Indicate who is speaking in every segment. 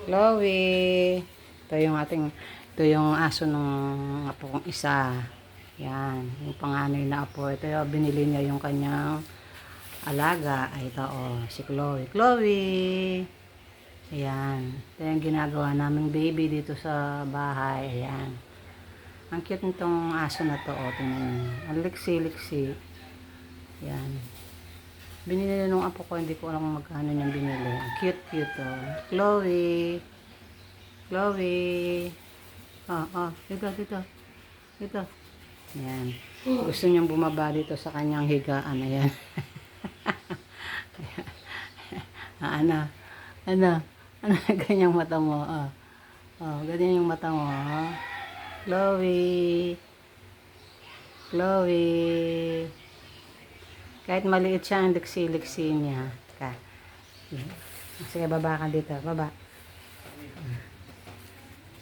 Speaker 1: Chloe. Ito yung aso ng apo kong isa. Yan, yung panganay na apo. Ito yung binili niya yung kanyang alaga. Ay, ito, oh, si Chloe. Chloe! Ayan. Ito yung ginagawa naming baby dito sa bahay. Ayan. Ang cute nitong aso na to, oh, tingnan niyo. Ang liksi-liksi. Ayan. Binili nung apo ko, hindi ko alam kung magkano niyang binili. Ang cute-cute, oh. Chloe! Chloe! Dito. Dito. Ayan. Gusto niyang bumaba dito sa kanyang higaan. Ayan. Ano? Ano? Ano? Ganyang mata mo. Ganyan yung mata mo. Chloe. Chloe. Kahit maliit siya, ang liksi-liksi niya. Sige, baba ka dito. Baba.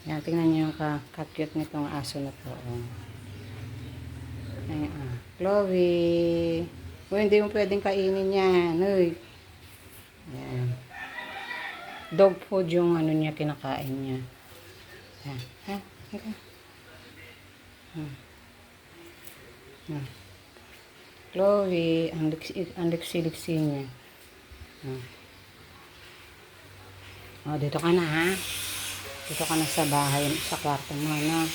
Speaker 1: Yan, tingnan niyo yung ka-cute nitong aso na to. Ayan, Chloe. Hindi mo pwedeng kainin yan. Uy. Ayan. Dog food yung ano niya, kinakain niya. Ayan. Chloe, ang liksi-liksi niya. Dito ka na, ha? Dito ka na sa bahay, sa kwarto mo, no?